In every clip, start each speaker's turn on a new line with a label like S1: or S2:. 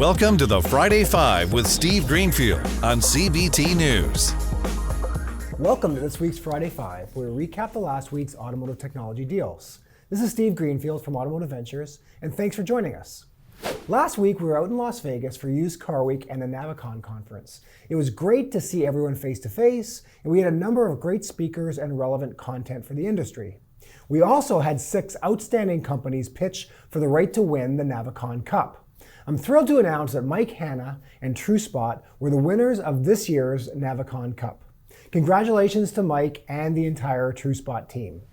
S1: Welcome to the Friday Five with Steve Greenfield on CBT News.
S2: Welcome to this week's Friday Five, where we recap the last week's automotive technology deals. This is Steve Greenfield from Automotive Ventures, and thanks for joining us. Last week, we were out in Las Vegas for Used Car Week and the NAVIcon Conference. It was great to see everyone face to face, and we had a number of great speakers and relevant content for the industry. We also had 6 outstanding companies pitch for the right to win the NAVIcon Cup. I'm thrilled to announce that Mike, Hanna, and TrueSpot were the winners of this year's NAVIcon Cup. Congratulations to Mike and the entire TrueSpot team.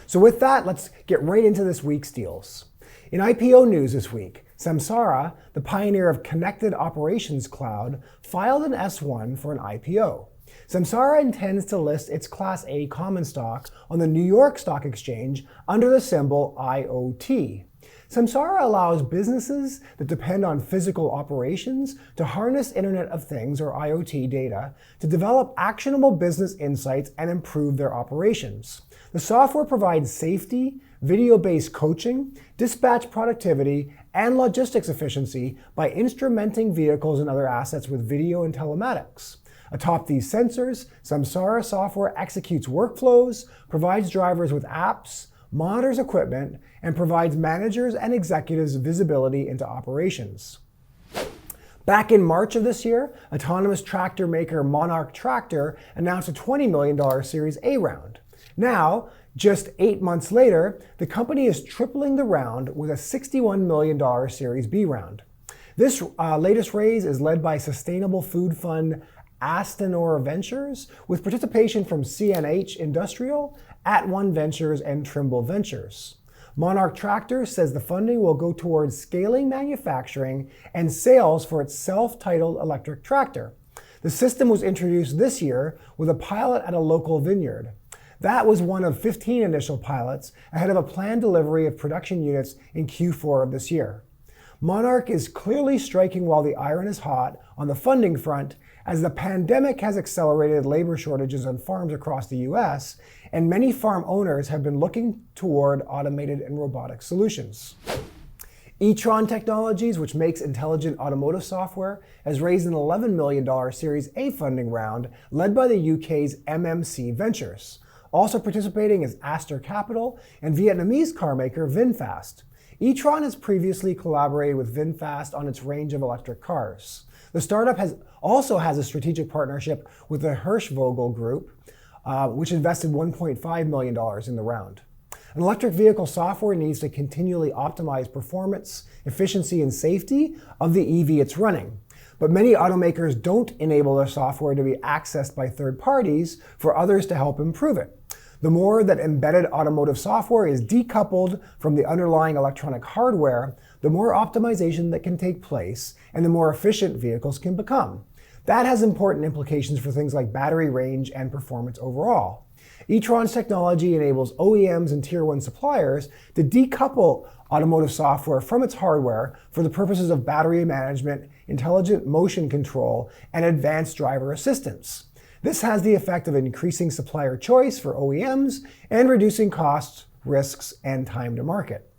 S2: So with that, let's get right into this week's deals. In IPO news this week, Samsara, the pioneer of Connected Operations Cloud, filed an S-1 for an IPO. Samsara intends to list its Class A common stock on the New York Stock Exchange under the symbol IoT. Samsara allows businesses that depend on physical operations to harness Internet of Things or IoT data to develop actionable business insights and improve their operations. The software provides safety, video-based coaching, dispatch productivity, and logistics efficiency by instrumenting vehicles and other assets with video and telematics. Atop these sensors, Samsara software executes workflows, provides drivers with apps, monitors equipment, and provides managers and executives visibility into operations. Back in March of this year, autonomous tractor maker Monarch Tractor announced a $20 million Series A round. Now, just 8 months later, the company is tripling the round with a $61 million Series B round. This latest raise is led by sustainable food fund Astanor Ventures, with participation from CNH Industrial, @ONE Ventures, and Trimble Ventures. Monarch Tractor says the funding will go towards scaling manufacturing and sales for its self-titled electric tractor. The system was introduced this year with a pilot at a local vineyard. That was one of 15 initial pilots ahead of a planned delivery of production units in Q4 of this year. Monarch is clearly striking while the iron is hot on the funding front, as the pandemic has accelerated labor shortages on farms across the US, and many farm owners have been looking toward automated and robotic solutions. EATRON Technologies, which makes intelligent automotive software, has raised an $11 million Series A funding round led by the UK's MMC Ventures. Also participating is Aster Capital and Vietnamese carmaker VinFast. EATRON has previously collaborated with VinFast on its range of electric cars. The startup also has a strategic partnership with the Hirschvogel Group, which invested $1.5 million in the round. An electric vehicle software needs to continually optimize performance, efficiency, and safety of the EV it's running. But many automakers don't enable their software to be accessed by third parties for others to help improve it. The more that embedded automotive software is decoupled from the underlying electronic hardware, the more optimization that can take place and the more efficient vehicles can become. That has important implications for things like battery range and performance overall. EATRON's technology enables OEMs and Tier 1 suppliers to decouple automotive software from its hardware for the purposes of battery management, intelligent motion control, and advanced driver assistance. This has the effect of increasing supplier choice for OEMs and reducing costs, risks, and time to market.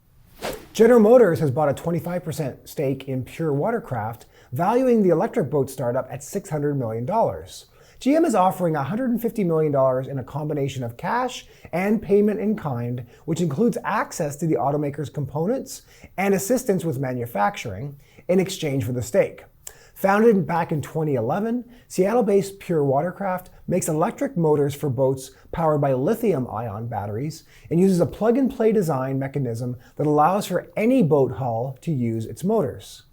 S2: General Motors has bought a 25% stake in Pure WATERCRAFT, valuing the electric boat startup at $600 million. GM is offering $150 million in a combination of cash and payment in kind, which includes access to the automaker's components and assistance with manufacturing in exchange for the stake. Founded back in 2011, Seattle-based Pure WATERCRAFT makes electric motors for boats powered by lithium-ion batteries and uses a plug-and-play design mechanism that allows for any boat hull to use its motors.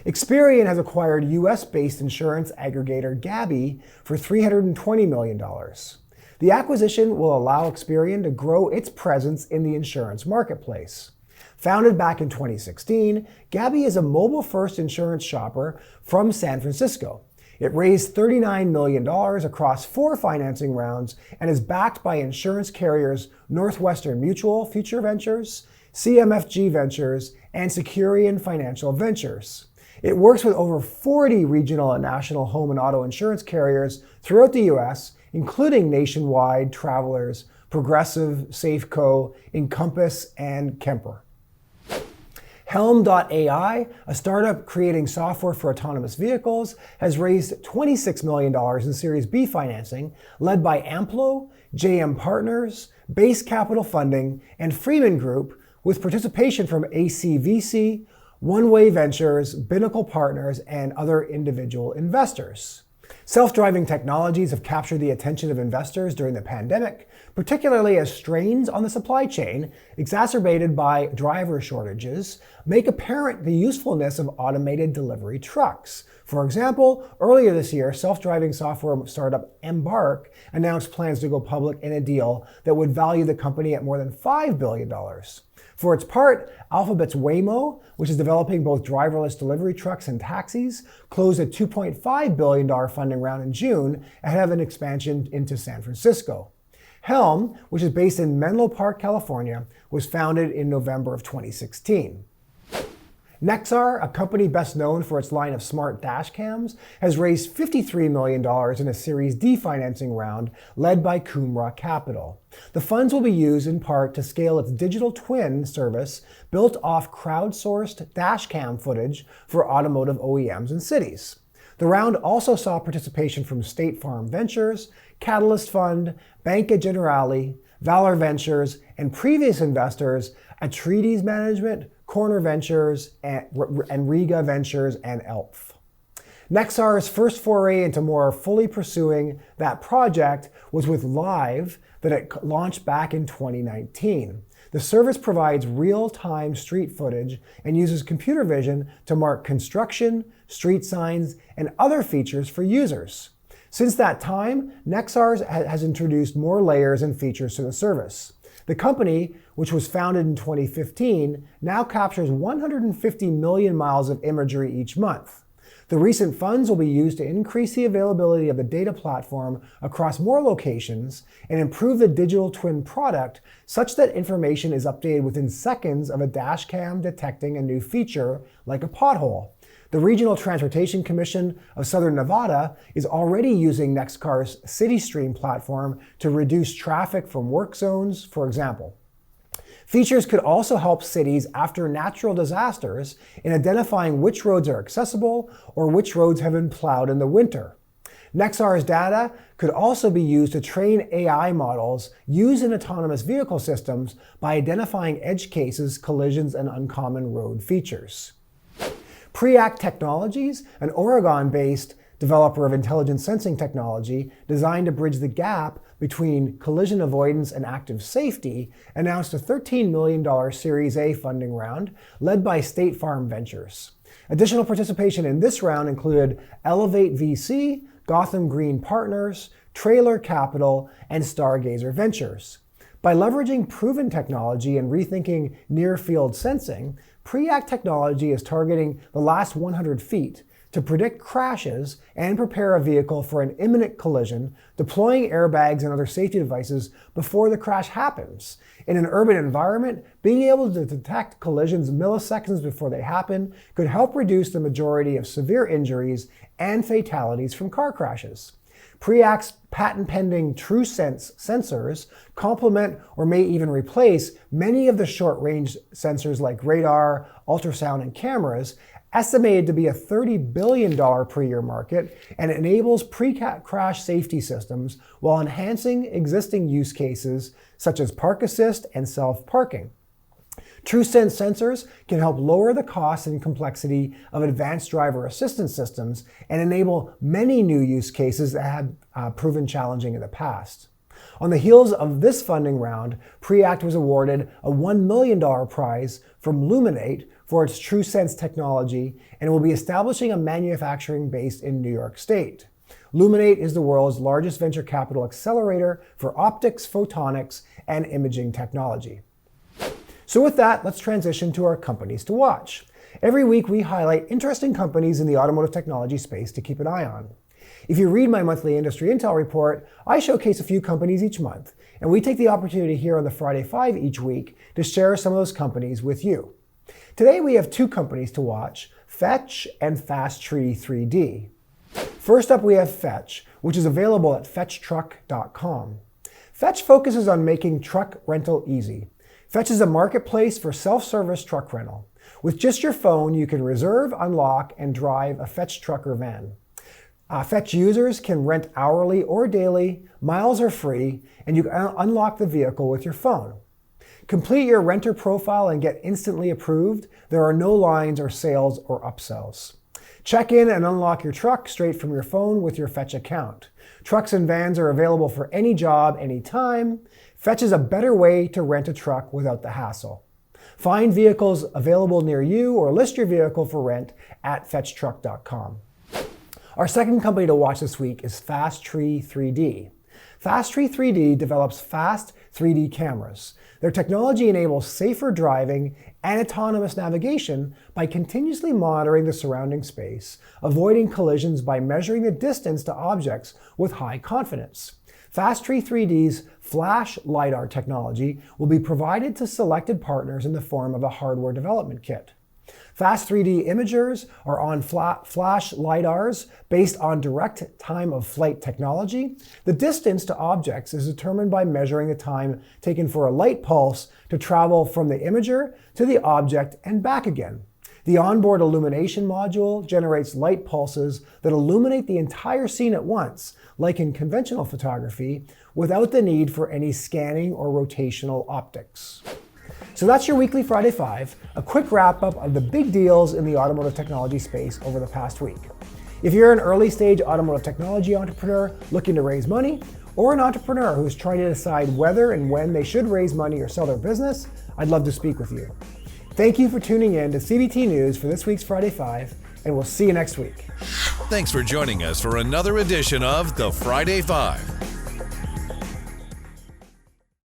S2: EXPERIAN has acquired US-based insurance aggregator GABI for $320 million. The acquisition will allow EXPERIAN to grow its presence in the insurance marketplace. Founded back in 2016, GABI is a mobile-first insurance shopper from San Francisco. It raised $39 million across 4 financing rounds and is backed by insurance carriers Northwestern Mutual Future Ventures, CMFG Ventures, and Securian Financial Ventures. It works with over 40 regional and national home and auto insurance carriers throughout the US, including Nationwide, Travelers, Progressive, Safeco, Encompass, and Kemper. HELM.AI, a startup creating software for autonomous vehicles, has raised $26 million in Series B financing, led by Amplo, JM Partners, Base Capital Funding, and Freeman Group, with participation from ACVC, One Way Ventures, Binnacle Partners, and other individual investors. Self-driving technologies have captured the attention of investors during the pandemic, particularly as strains on the supply chain, exacerbated by driver shortages, make apparent the usefulness of automated delivery trucks. For example, earlier this year, self-driving software startup Embark announced plans to go public in a deal that would value the company at more than $5 billion. For its part, Alphabet's Waymo, which is developing both driverless delivery trucks and taxis, closed a $2.5 billion funding round in June ahead of an expansion into San Francisco. HELM, which is based in Menlo Park, California, was founded in November of 2016. NEXAR, a company best known for its line of smart dash cams, has raised $53 million in a Series D financing round led by Kumra Capital. The funds will be used in part to scale its digital twin service built off crowdsourced dash cam footage for automotive OEMs and cities. The round also saw participation from State Farm Ventures, Catalyst Fund, Banca Generali, Valor Ventures, and previous investors Atreides Management, Corner Ventures, and Riga Ventures, and ELF. NEXAR's first foray into more fully pursuing that project was with Live that it launched back in 2019. The service provides real-time street footage and uses computer vision to mark construction, street signs, and other features for users. Since that time, NEXAR has introduced more layers and features to the service. The company, which was founded in 2015, now captures 150 million miles of imagery each month. The recent funds will be used to increase the availability of the data platform across more locations and improve the digital twin product such that information is updated within seconds of a dash cam detecting a new feature like a pothole. The Regional Transportation Commission of Southern Nevada is already using NEXAR's CityStream platform to reduce traffic from work zones, for example. Features could also help cities after natural disasters in identifying which roads are accessible or which roads have been plowed in the winter. NEXAR's data could also be used to train AI models used in autonomous vehicle systems by identifying edge cases, collisions, and uncommon road features. PREACT Technologies, an Oregon-based developer of intelligent sensing technology designed to bridge the gap between collision avoidance and active safety, announced a $13 million Series A funding round led by State Farm Ventures. Additional participation in this round included Elevate VC, Gotham Green Partners, Trailer Capital, and Stargazer Ventures. By leveraging proven technology and rethinking near-field sensing, PREACT technology is targeting the last 100 feet to predict crashes and prepare a vehicle for an imminent collision, deploying airbags and other safety devices before the crash happens. In an urban environment, being able to detect collisions milliseconds before they happen could help reduce the majority of severe injuries and fatalities from car crashes. PREACT's patent-pending TrueSense sensors complement or may even replace many of the short-range sensors like radar, ultrasound, and cameras, estimated to be a $30 billion per year market, and enables pre-crash safety systems while enhancing existing use cases such as park assist and self-parking. TrueSense sensors can help lower the cost and complexity of advanced driver assistance systems and enable many new use cases that have proven challenging in the past. On the heels of this funding round, PREACT was awarded a $1 million prize from Luminate for its TrueSense technology and will be establishing a manufacturing base in New York State. Luminate is the world's largest venture capital accelerator for optics, photonics, and imaging technology. So with that, let's transition to our companies to watch. Every week we highlight interesting companies in the automotive technology space to keep an eye on. If you read my monthly industry intel report, I showcase a few companies each month, and we take the opportunity here on the Friday 5 each week to share some of those companies with you. Today we have two companies to watch, Fetch and FastTree 3D. First up we have Fetch, which is available at fetchtruck.com. Fetch focuses on making truck rental easy. Fetch is a marketplace for self-service truck rental. With just your phone, you can reserve, unlock, and drive a Fetch truck or van. Fetch users can rent hourly or daily, miles are free, and you can unlock the vehicle with your phone. Complete your renter profile and get instantly approved. There are no lines or sales or upsells. Check in and unlock your truck straight from your phone with your Fetch account. Trucks and vans are available for any job, anytime. Fetch is a better way to rent a truck without the hassle. Find vehicles available near you or list your vehicle for rent at fetchtruck.com. Our second company to watch this week is Fasttree 3D. Fasttree 3D develops fast 3D cameras. Their technology enables safer driving and autonomous navigation by continuously monitoring the surrounding space, avoiding collisions by measuring the distance to objects with high confidence. Fasttree 3D's Flash LiDAR technology will be provided to selected partners in the form of a hardware development kit. Fast 3D imagers are on flash LiDARs based on direct time of flight technology. The distance to objects is determined by measuring the time taken for a light pulse to travel from the imager to the object and back again. The onboard illumination module generates light pulses that illuminate the entire scene at once, like in conventional photography, without the need for any scanning or rotational optics. So that's your weekly Friday 5, a quick wrap up of the big deals in the automotive technology space over the past week. If you're an early stage automotive technology entrepreneur looking to raise money, or an entrepreneur who's trying to decide whether and when they should raise money or sell their business, I'd love to speak with you. Thank you for tuning in to CBT News for this week's Friday 5, and we'll see you next week.
S1: Thanks for joining us for another edition of the Friday 5.